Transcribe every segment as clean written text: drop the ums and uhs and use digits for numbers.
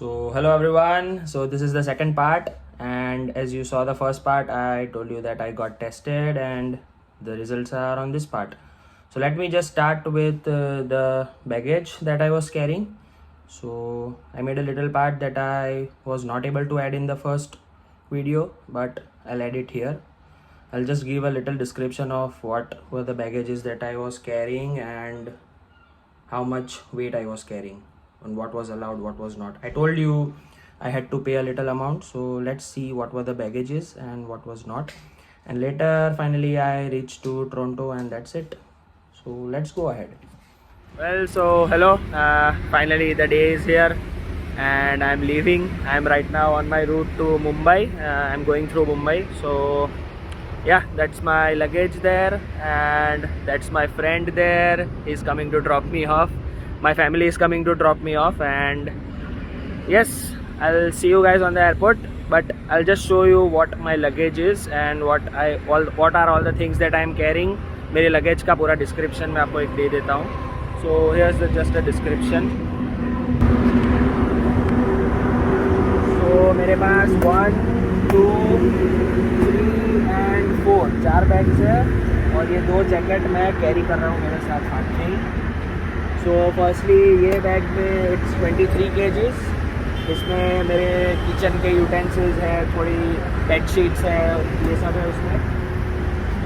So, hello everyone. So, this is the second part, and as you saw the first part, I told you that I got tested, and the results are on this part. So, let me just start with the baggage that I was carrying. So, I made a little part that I was not able to add in the first video, but I'll add it here. I'll just give a little description of what were the baggages that I was carrying and how much weight I was carrying and what was allowed, what was not. I told you I had to pay a little amount, so let's see what were the baggages and what was not. And later, finally, I reached to Toronto, and that's it. So let's go ahead. Well, so hello. Finally, the day is here, and I'm leaving. I'm right now on my route to Mumbai. I'm going through Mumbai. So yeah, that's my luggage there, and that's my friend there. He's coming to drop me off. My family is coming to drop me off, and yes, I'll see you guys on the airport. But I'll just show you what my luggage is and what are all the things that I'm carrying. मेरे luggage का पूरा description मैं आपको एक दे देता हूँ. So here's just a description. So मेरे पास 1, 2, 3 and 4 4 bags है, और ये 2 जैकेट मैं कैरी कर रहा हूँ मेरे साथ हाथ में ही. सो फर्स्टली ये बैग में इट्स 23 kgs. इसमें मेरे किचन के यूटेंसिल्स है, थोड़ी बेड शीट्स है, ये सब है उसमें.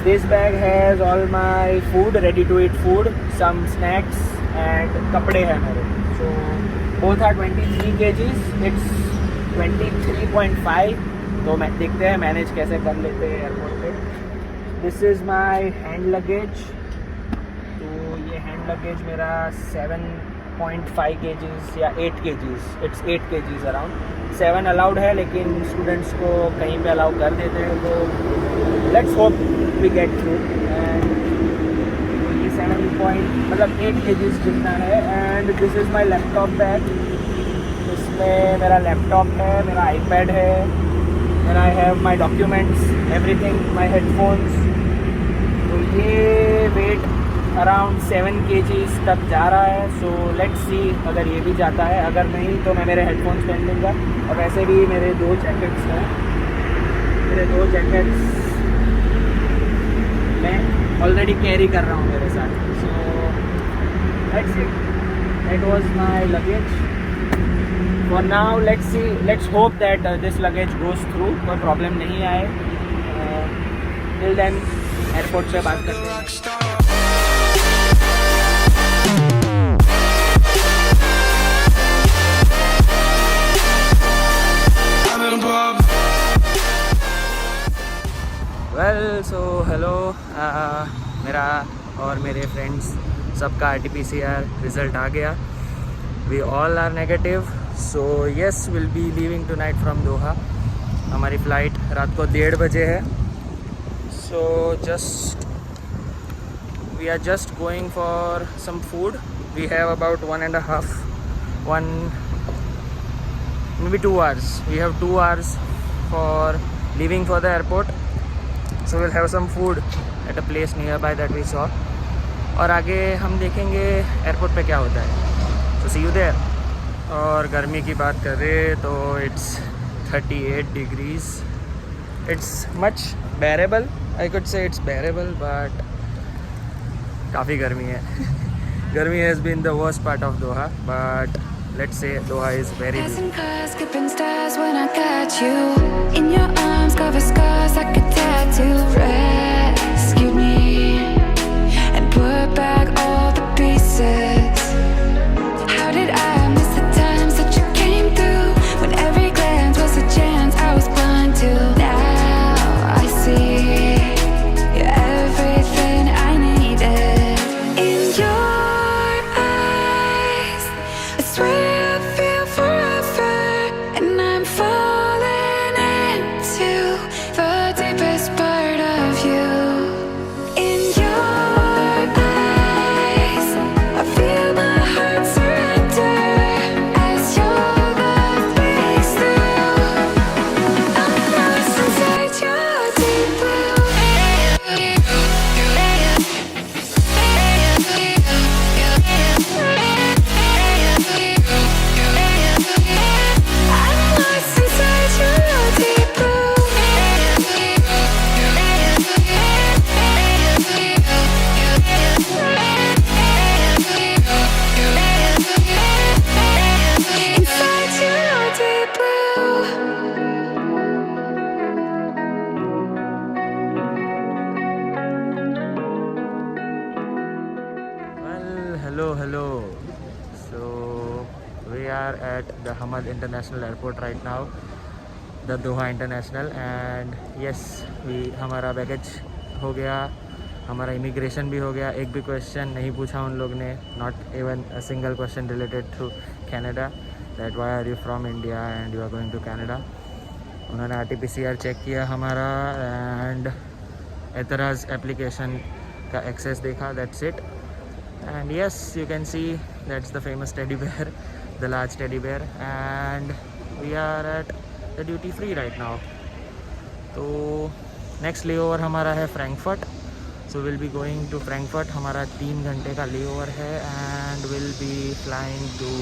This bag has all my food, ready to eat food, some snacks and कपड़े हैं मेरे. So both are 23 kgs. It's 23.5. तो मैं देखते हैं मैनेज कैसे कर लेते हैं एयरपोर्ट पे. This is my hand luggage. तो ये हैंड लगेज मेरा 7.5 kgs या 8 kgs. It's 8 kgs around. 7 allowed है, लेकिन स्टूडेंट्स को कहीं पे अलाउ कर देते हैं, तो let's hope we get through. And ये 8 kgs जितना है. And this is my laptop bag. इसमें मेरा लैपटॉप है, मेरा आईपैड है, and I have my documents, everything, my headphones. तो ये वेट अराउंड 7 kgs तक जा रहा है. सो लेट्स सी अगर ये भी जाता है. अगर नहीं तो मैं मेरे हेडफोन्स पहन लूँगा. और वैसे भी मेरे 2 जैकेट्स हैं. मेरे 2 जैकेट्स मैं ऑलरेडी कैरी कर रहा हूँ मेरे साथ. So let's see. That was my luggage. For now, let's hope that this luggage goes through. कोई प्रॉब्लम नहीं आए. Till then, एयरपोर्ट से बात करते हैं. Well, so hello. मेरा और मेरे फ्रेंड्स सबका RT-PCR रिज़ल्ट आ गया. We all are negative. So yes, we'll be leaving tonight from Doha. हमारी फ़्लाइट रात को 1:30 बजे है. So we are just going for some food. We have about 2 hours. We have 2 hours for leaving for the airport. So we'll have some food at a place nearby that we saw. और आगे हम देखेंगे airport पे क्या होता है. So see you there. और गर्मी की बात करें तो it's 38 degrees. It's much bearable. I could say it's bearable, but काफ़ी गर्मी है. गर्मी has been the worst part of Doha, but let's say Doha is very I feel at the Hamad International Airport right now, the Doha International, and yes, हमारा baggage हो गया, हमारा immigration भी हो गया. एक भी क्वेश्चन नहीं पूछा उन लोग ने, not even a single question related to Canada, that why are you from India and you are going to Canada. उन्होंने RT-PCR चेक किया हमारा एंड एतराज़ एप्लीकेशन का एक्सेस देखा, that's it. And yes, you can see that's the famous teddy bear, the large teddy bear, and we are at the duty free right now. तो next layover हमारा है Frankfurt, so will be going to Frankfurt. हमारा 3 घंटे का layover है and will be flying to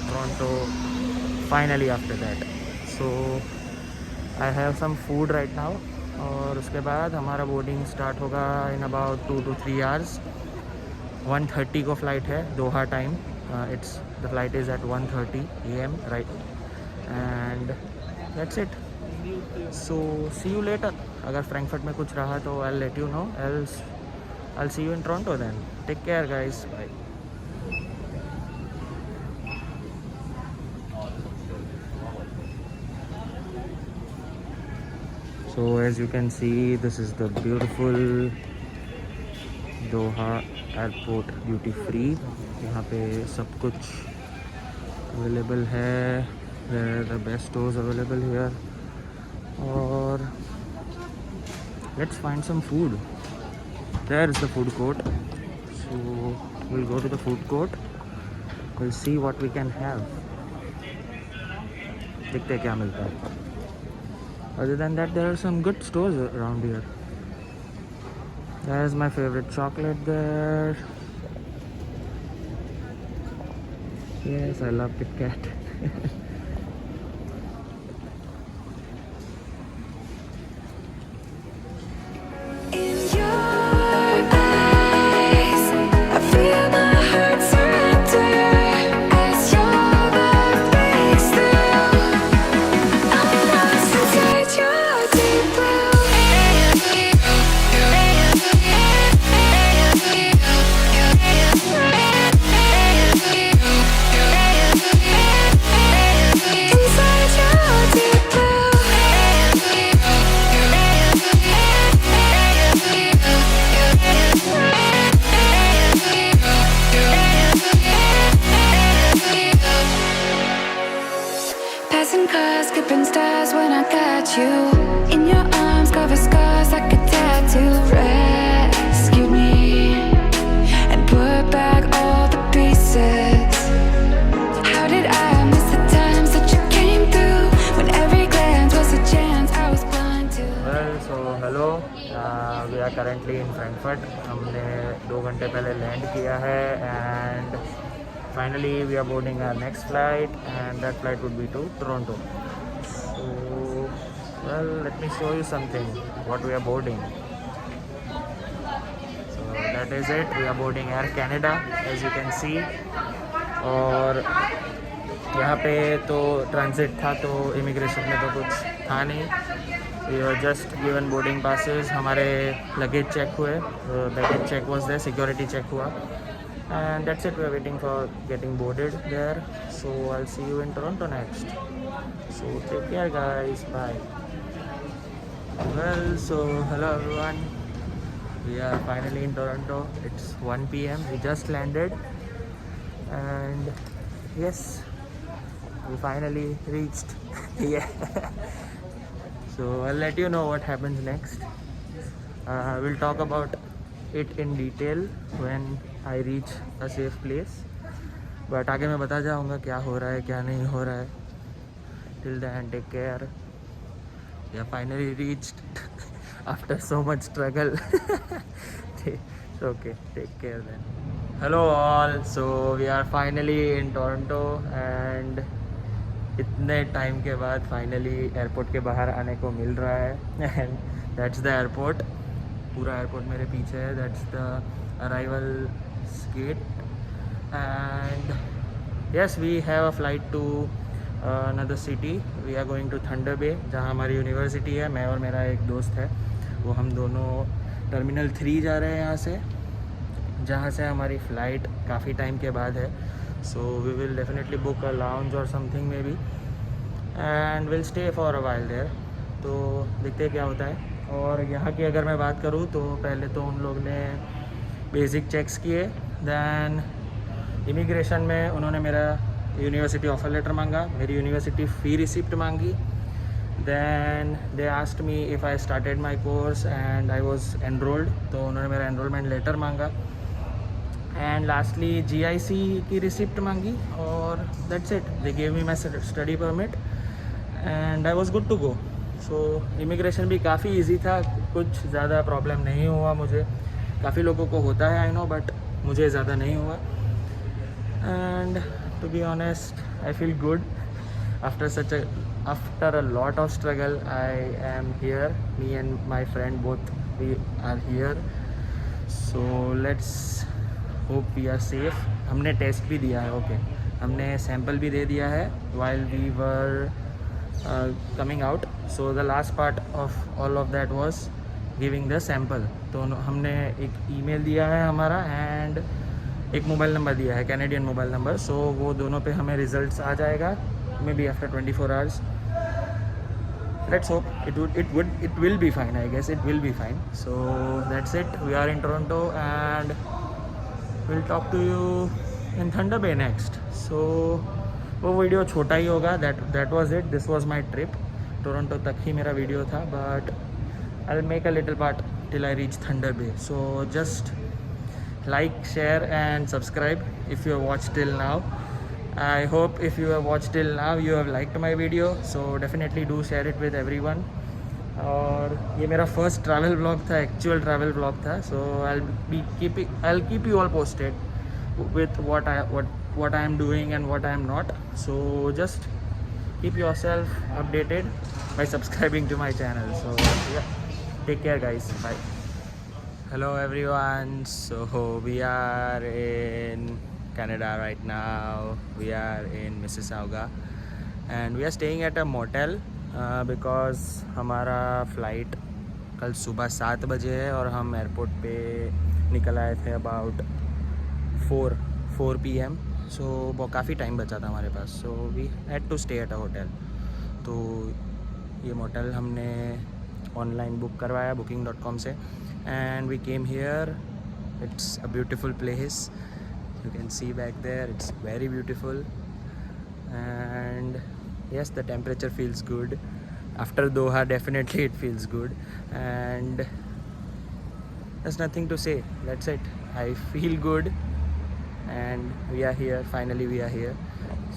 Toronto finally after that. So I have some food right now, और उसके बाद हमारा बोर्डिंग स्टार्ट होगा इन अबाउट 2 to 3 hours. 1:30 को फ़्लाइट है Doha time. It's the flight is at 1:30 AM right, and that's it. So see you later. अगर Frankfurt में कुछ रहा तो I will let you know, else I will see you in Toronto then. Take care guys, bye. So as you can see, this is the beautiful Doha Airport duty free. यहाँ पे सब कुछ available है. There are the best stores available here. और let's find some food. There is the food court. So we'll go to the food court. We'll see what we can have. देखते हैं क्या मिलता है. Other than that, there are some good stores around here. There's my favorite chocolate there. Yes, I love Kit Kat. Passing cars, skipping stars when I got you in your arms, cover scars like a tattoo. Rescued me and put back all the pieces. How did I miss the times that you came through when every glance was a chance I was blind to? Well, so hello, we are currently in Frankfurt. हमने 2 घंटे पहले land किया है and finally we are boarding our next flight, and that flight would be to Toronto. So well, let me show you something what we are boarding. So that is it, we are boarding Air Canada as you can see. और यहाँ पे तो transit था, तो immigration में तो कुछ था नहीं. We were just given boarding passes. हमारे लगेज चेक हुए, baggage check was there, security check हुआ, and that's it. We are waiting for getting boarded there. So I'll see you in Toronto next. So take care guys, bye. Well, so hello everyone, we are finally in Toronto. It's 1 PM, we just landed, and yes, we finally reached. Yeah. So I'll let you know what happens next. We'll talk about it in detail when I reach a safe place. But आगे मैं बता जाऊँगा क्या हो रहा है क्या नहीं हो रहा है. Till then, take care. We have finally reached after so much struggle. It's okay, take care then. Hello all, so we are finally in Toronto, and इतने टाइम के बाद फाइनली एयरपोर्ट के बाहर आने को मिल रहा है. And that's the airport. पूरा एयरपोर्ट मेरे पीछे है. That's the arrival gate, and yes we have a flight to another city. We are going to Thunder Bay, जहाँ हमारी यूनिवर्सिटी है. मैं और मेरा एक दोस्त है, वो हम दोनों टर्मिनल 3 जा रहे हैं यहाँ से, जहाँ से हमारी फ़्लाइट काफ़ी टाइम के बाद है. so we will definitely book a lounge or something maybe and we'll stay for a while there. तो देखते हैं क्या होता है। और यहाँ की अगर मैं बात करूँ तो पहले तो उन लोग ने बेसिक चेक्स किए, दैन इमिग्रेशन में उन्होंने मेरा यूनिवर्सिटी ऑफर लेटर मांगा, मेरी यूनिवर्सिटी फ़ी रिसिप्ट मांगी, then they asked me if I started my course and I was enrolled, तो उन्होंने मेरा enrollment letter मांगा, and lastly GIC की रिसिप्ट मांगी और that's it. They gave me my study permit and I was good to go. So immigration भी काफ़ी easy था, कुछ ज़्यादा प्रॉब्लम नहीं हुआ मुझे। काफ़ी लोगों को होता है I know, but मुझे ज़्यादा नहीं हुआ। And to be honest, I feel good after a lot of struggle. I am here, me and my friend both we are here, so let's hope we are safe. हमने test भी दिया है, okay हमने sample भी दे दिया है while we were coming out. So the last part of all of that was giving the sample. तो हमने एक ईमेल दिया है हमारा एंड एक मोबाइल नंबर दिया है, कैनेडियन मोबाइल नंबर। सो वो दोनों पे हमें रिजल्ट्स आ जाएगा may be after 24 hours. Let's hope it will be fine. I guess it will be fine. So that's it. We are in Toronto and we'll talk to you in Thunder Bay next. So वो video छोटा ही होगा. That was it. This was my trip. Toronto तक ही मेरा video था, but I'll make a little part till I reach Thunder Bay. So just like, share and subscribe if you have watched till now. I hope if you have watched till now you have liked my video, so definitely do share it with everyone. और ये मेरा first travel vlog था, actual travel vlog था, so I'll keep you all posted with what I am doing and what I am not. So just keep yourself updated by subscribing to my channel. So yeah, take care guys, bye. Hello everyone, so we are in Canada right now. We are in Mississauga and we are staying at a motel because हमारा flight कल सुबह 7 बजे है और हम airport पे निकल आए थे अबाउट 4 PM. सो वो काफ़ी टाइम बचा था हमारे पास, so we had to stay at a hotel. तो ये मोटल हमने ऑनलाइन बुक करवाया booking.com से and we came here. It's a beautiful place. You can see back there, it's very beautiful and yes, the temperature feels good. After Doha definitely it feels good and there's nothing to say. That's it. I feel good and we are here. Finally we are here.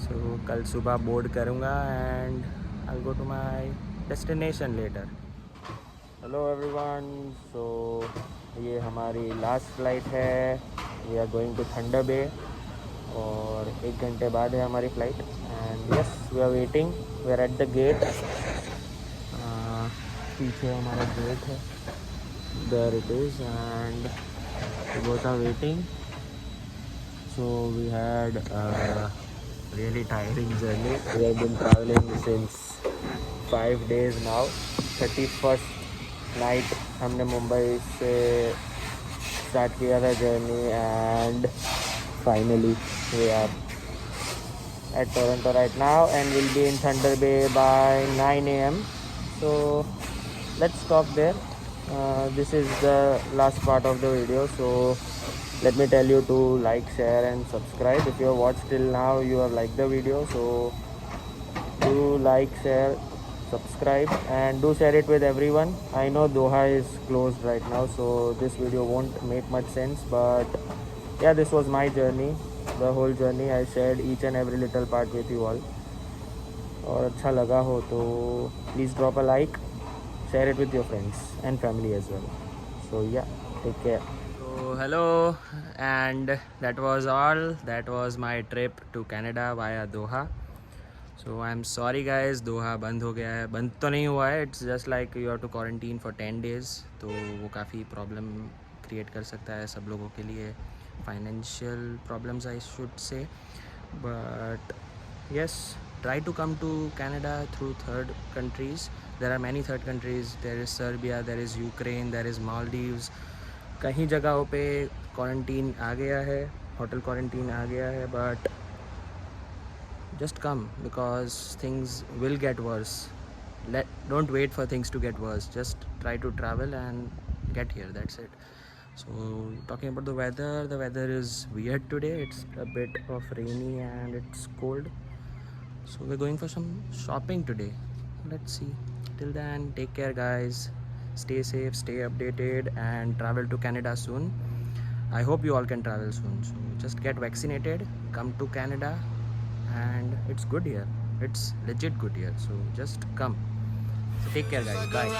So kal subah board karunga and I'll go to my destination later. Hello everyone. So ये हमारी last flight है. We are going to Thunder Bay और 1 घंटे बाद है हमारी flight and yes we are waiting. We are at the gate. पीछे हमारा गेट है, there it is and we both are waiting. So we had really tiring journey. We have been travelling since 5 days now. 31st night हमने मुंबई से start किया था journey and finally we are eight Toronto right now and will be in Thunder Bay by 9 AM. So let's talk there. This is the last part of the video. So let me tell you to like, share and subscribe. If you have watched till now you have liked the video, so do like, share, subscribe and do share it with everyone. I know Doha is closed right now, so this video won't make much sense, but yeah, this was my journey, the whole journey. I shared each and every little part with you all. और अच्छा लगा हो तो please drop a like, share it with your friends and family as well. So yeah, take care. So hello, and that was all. That was my trip to Canada via Doha. So I'm sorry guys, Doha बंद हो गया है. बंद तो नहीं हुआ है, it's just like you have to quarantine for 10 days. तो वो काफ़ी प्रॉब्लम क्रिएट कर सकता है सब लोगों के लिए. Financial problems I should say. But yes, try to come to Canada through third countries. There are many third countries. There is Serbia, there is Ukraine, there is Maldives. कहीं जगहों पे क्वारंटीन आ गया है, होटल क्वारंटीन आ गया है, but just come, because things will get worse. Don't wait for things to get worse, just try to travel and get here, that's it. So talking about the weather is weird today. It's a bit of rainy and it's cold, so we're going for some shopping today. Let's see. Till then, take care guys, stay safe, stay updated, and travel to Canada soon. I hope you all can travel soon, so just get vaccinated, come to Canada, and it's good here, it's legit good here, so just come. So take care guys, bye.